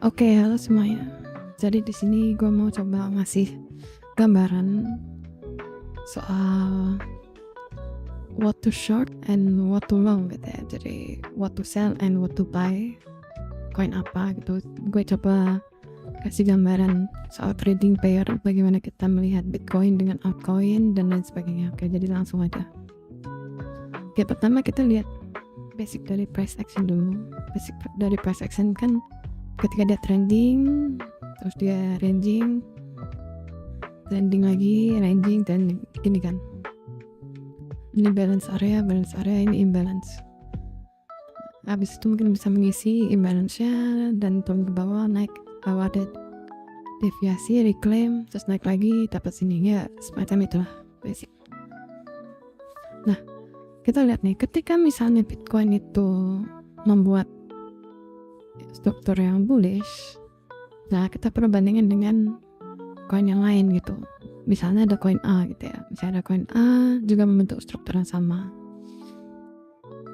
Oke, halo semuanya. Jadi di sini gue mau coba ngasih gambaran soal what to short and what to long gitu ya. Jadi what to sell and what to buy, koin apa gitu. Gue coba kasih gambaran soal trading pair, bagaimana kita melihat Bitcoin dengan altcoin dan lain sebagainya. Oke, jadi langsung aja. Oke, pertama kita lihat basic dari price action dulu. Basic dari price action kan ketika dia trending, terus dia ranging, trending lagi, ranging, dan gini kan. Ini balance area, ini imbalance. Habis itu mungkin bisa mengisi imbalance-nya dan turun ke bawah, naik, ada deviasi, reclaim, terus naik lagi, dapat sini ya, semacam itulah basic. Nah, kita lihat nih, ketika misalnya Bitcoin itu membuat struktur yang bullish, nah kita perlu bandingin dengan koin yang lain gitu. Misalnya ada koin A gitu ya, misalnya ada koin A juga membentuk struktur yang sama.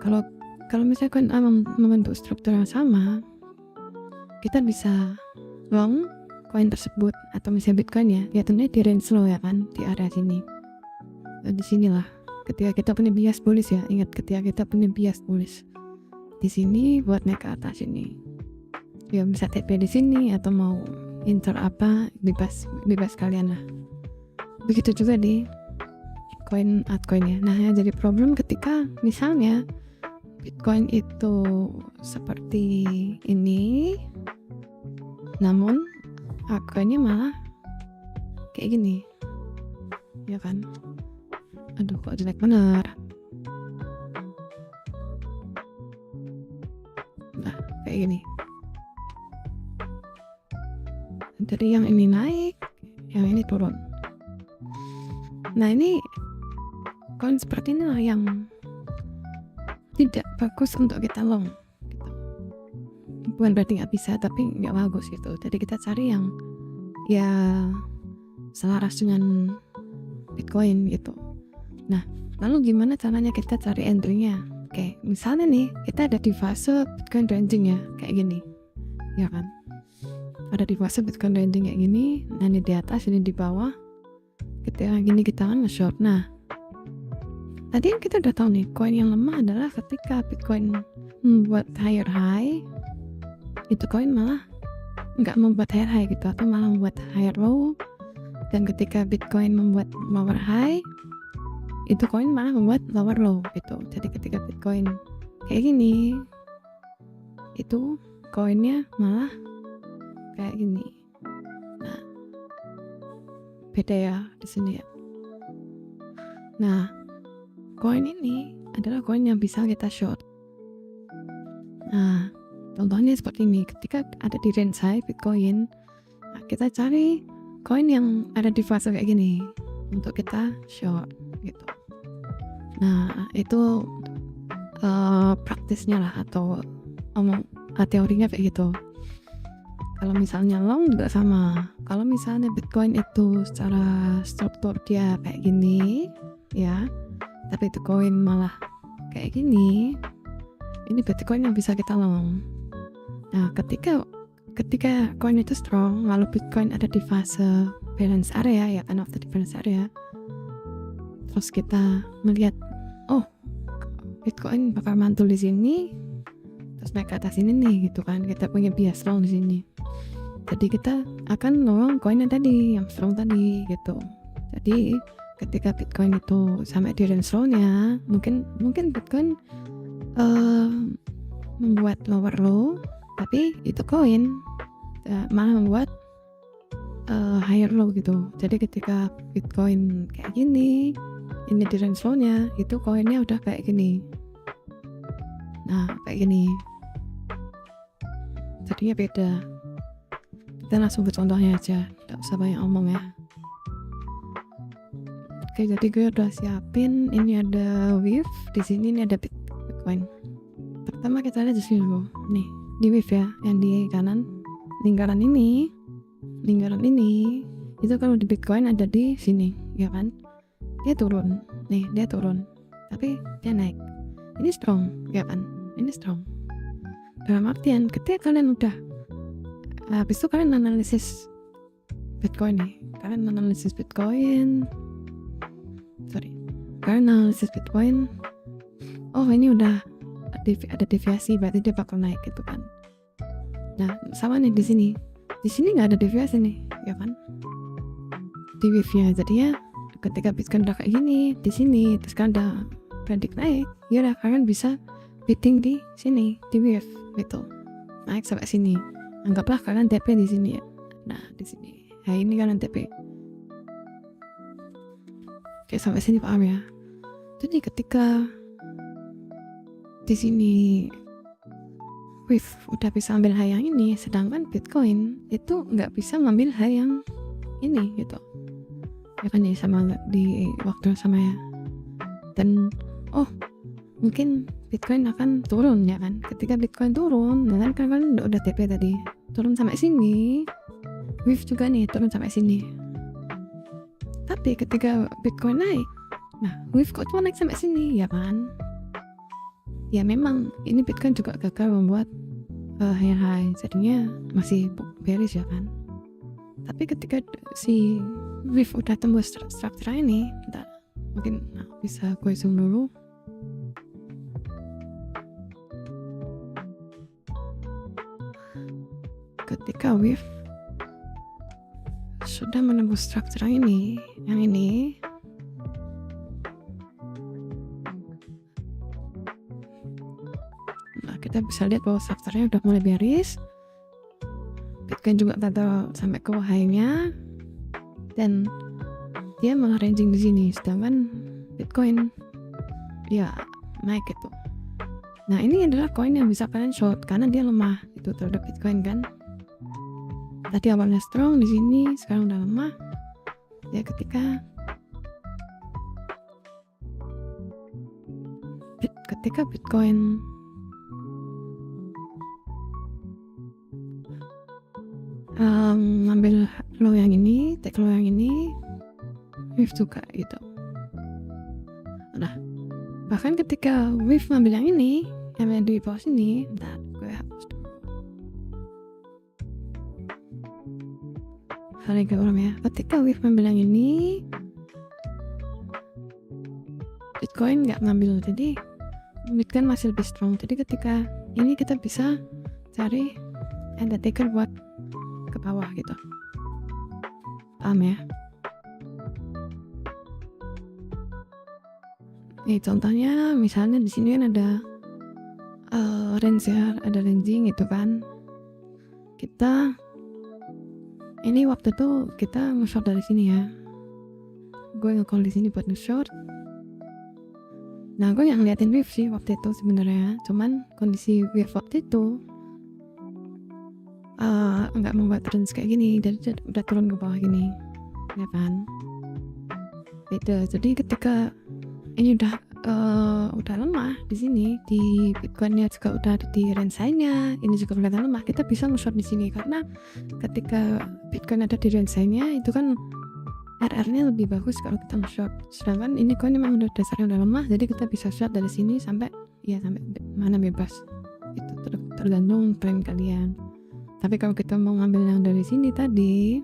Kalau misalnya koin A membentuk struktur yang sama, kita bisa long koin tersebut, atau misalnya Bitcoin ya, tentunya di range low ya kan, di area sini. Di sinilah ketika kita punya bias bullish ya, ingat ketika kita punya bias bullish di sini buat naik ke atas ini. Ya bisa TP di sini atau mau enter apa, bebas kalian lah. Begitu juga di koin altcoin ya. Nah, yang jadi problem ketika misalnya Bitcoin itu seperti ini, namun altcoinnya malah kayak gini, ya kan? Aduh, kok jelek bener. Nah, kayak gini. Jadi yang ini naik, yang ini turun. Nah, ini koin seperti inilah yang tidak bagus untuk kita long gitu. Bukan berarti nggak bisa, tapi nggak bagus gitu. Jadi kita cari yang ya selaras dengan Bitcoin gitu. Nah, lalu gimana caranya kita cari entry-nya? Oke, misalnya nih kita ada di fase Bitcoin ranging ya, kayak gini, ya kan? Ada di fase Bitcoin ranging kayak gini, nah ini di atas, ini di bawah. Ketika gini kita kan nge-short. Nah, tadi kita udah tahu nih, koin yang lemah adalah ketika Bitcoin membuat higher high, itu koin malah nggak membuat higher high gitu, atau malah membuat higher low. Dan ketika Bitcoin membuat lower high, itu koin malah membuat lower low gitu. Jadi ketika Bitcoin kayak gini, itu koinnya malah kayak gini. Nah, beda ya di sini ya. Nah, koin ini adalah koin yang bisa kita short. Nah, contohnya seperti ini. Ketika ada di range high Bitcoin, nah kita cari koin yang ada di fase kayak gini untuk kita short gitu. Nah, itu praktisnya lah, atau teorinya kayak gitu. Kalau misalnya long juga sama. Kalau misalnya Bitcoin itu secara struktur dia kayak gini ya, tapi itu koin malah kayak gini, ini berarti koin yang bisa kita long. Nah, ketika koin itu strong, lalu Bitcoin ada di fase balance area ya, kan, of the balance area, terus kita melihat, oh, Bitcoin bakal mantul di sini, terus naik ke atas ini nih gitu kan, kita punya bias long di sini. Jadi kita akan long koin yang tadi, yang strong tadi gitu. Jadi ketika Bitcoin itu sampai di range low-nya, mungkin Bitcoin membuat lower low, tapi itu koin malah membuat higher low gitu. Jadi ketika Bitcoin kayak gini, ini di range low-nya, itu koinnya udah kayak gini. Nah, kayak gini. Jadinya beda. Kita langsung buat contohnya aja, tidak usah banyak omong ya. Oke, jadi gue udah siapin. Ini ada wave, di sini ini ada Bitcoin. Pertama kita lihat di sini dulu. Nih, di wave ya, yang di kanan. Lingkaran ini itu kalau di Bitcoin ada di sini, ya kan? Dia turun. Nih, dia turun. Tapi dia naik. Ini strong, ya kan? Ini strong. Dalam artian ketika kalian udah habis itu kalian analisis Bitcoin nih, kalian analisis Bitcoin, oh ini udah ada deviasi, berarti dia bakal naik gitu kan. Nah sama nih di sini nggak ada deviasi nih, ya kan, di wave-nya. Jadi ya ketika Bitcoin udah kayak gini di sini, terus kan udah predik naik, ya udah kalian bisa bidding di sini di wave gitu, naik sampai sini. Anggaplah kalian TP di sini ya. Nah di sini, nah ini kalian TP. Oke sampai sini paham ya. Jadi ketika di sini wave udah bisa ambil high yang ini, sedangkan Bitcoin itu nggak bisa ngambil high yang ini gitu. Ya kan ya, sama di waktu yang sama ya. Dan mungkin Bitcoin akan turun ya kan. Ketika Bitcoin turun, ya kan kalian udah TP tadi, turun sampai sini, wave juga nih turun sampai sini. Tapi ketika Bitcoin naik, nah wave kok cuma naik sampai sini, ya kan? Ya memang ini Bitcoin juga gagal membuat high, jadinya masih bearish ya kan. Tapi ketika si wave udah tembus struktur ini, bentar, mungkin bisa gue zoom dulu. Ketika wave sudah menembus struktur ini, yang ini, nah kita bisa lihat bahwa strukturnya udah mulai bearish. Bitcoin juga gagal sampai ke high-nya, dan dia malah ranging di sini, sedangkan Bitcoin ya naik gitu. Nah ini adalah koin yang bisa kalian short karena dia lemah itu terhadap Bitcoin kan. Tadi awalnya strong di sini, sekarang udah lemah. Ya ketika Bitcoin ngambil low yang ini, take low yang ini, wave juga gitu. Nah bahkan ketika wave ngambil yang ini, yang ada di bawah sini, bentar gue hapus dulu. Sorry ya. Ketika wave ngambil yang ini, Bitcoin nggak ngambil, jadi Bitcoin masih lebih strong. Jadi ketika ini kita bisa cari taker buat ke bawah gitu. Paham ya? Nih contohnya misalnya di sini kan ada range ya, ada ranging gitu kan. Kita ini waktu itu kita nge-short dari sini ya. Gue nge-call di sini buat nge-short. Nah, gue yang ngeliatin wave sih waktu itu sebenarnya. Cuman kondisi wave waktu itu nggak membuat trends kayak gini, jadi udah turun ke bawah gini, ya kan? Beda. Jadi ketika ini udah lemah di sini, di Bitcoinnya juga udah ada di range high-nya, ini juga kelihatan lemah, kita bisa nge-short di sini karena ketika Bitcoin ada di range high-nya itu kan RR-nya lebih bagus kalau kita nge-short. Sedangkan ini koin memang udah dasarnya udah lemah, jadi kita bisa short dari sini sampai mana bebas. Itu tergantung plan kalian. Tapi kalau kita mau ngambil yang dari sini tadi,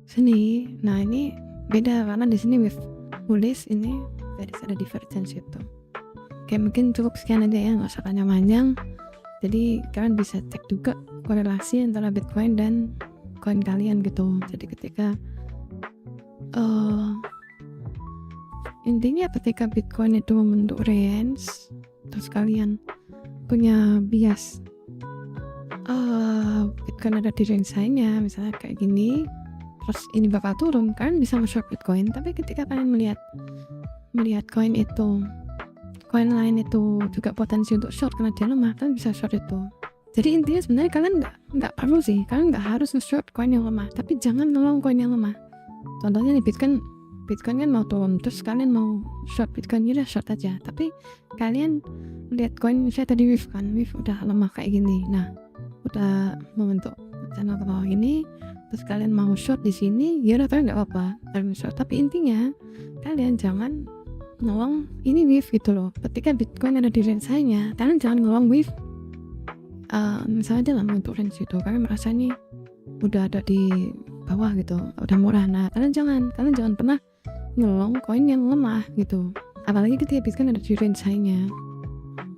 sini, nah ini beda karena di sini wave bullish, ini ada divergence itu. Oke, mungkin cukup sekian aja ya, nggak usah panjang-panjang. Jadi kalian bisa cek juga korelasi antara Bitcoin dan koin kalian gitu. Jadi ketika intinya ketika Bitcoin itu membentuk range, terus kalian punya bias Bitcoin ada di range high-nya, misalnya kayak gini, terus ini bakal turun, kalian bisa nge-short Bitcoin. Tapi ketika kalian melihat koin lain itu juga potensi untuk short karena dia lemah, kalian bisa short itu. Jadi intinya sebenarnya kalian nggak perlu sih, kalian nggak harus nge-short koin yang lemah, tapi jangan nolong koin yang lemah. Contohnya nih Bitcoin kan mau turun, terus kalian mau short Bitcoin, ya udah short aja. Tapi kalian lihat koin, saya tadi wave udah lemah kayak gini, nah udah membentuk channel ke bawah gini, terus kalian mau short di sini, ya udah kalian nggak apa-apa kalian short. Tapi intinya kalian jangan ngelong ini with gitu loh. Ketika Bitcoin ada di range-nya, kalian jangan ngelong with misalnya dalam bentuk range gitu, kalian merasa nih udah ada di bawah gitu, udah murah. Nah, kalian jangan pernah ngelong koin yang lemah gitu, apalagi ketika Bitcoin ada di range-nya.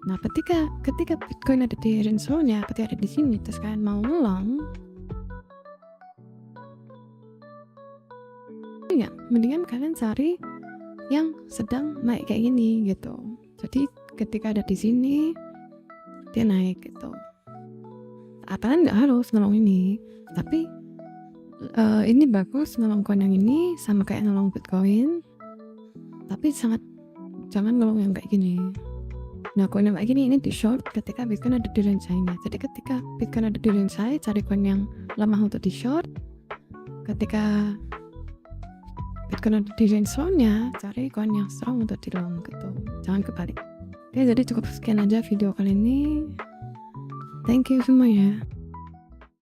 Nah, ketika Bitcoin ada di range low-nya, ketika ada di sini terus kalian mau ngelong, ya mendingan kalian cari yang sedang naik kayak gini gitu. Jadi ketika ada di sini dia naik gitu. Kalian nggak harus ngelong ini, tapi ini bagus ngelong koin yang ini sama kayak ngelong Bitcoin, tapi jangan ngelong yang kayak gini. Nah, koin yang kayak gini ini di short ketika Bitcoin ada di range-nya. Jadi ketika Bitcoin ada di range high, cari koin yang lemah untuk di short. Ketika Bitcoin ada di range low-nya, cari koin yang strong untuk di long gitu. Jangan kebalik. Oke, jadi cukup sekian aja video kali ini. Thank you semuanya.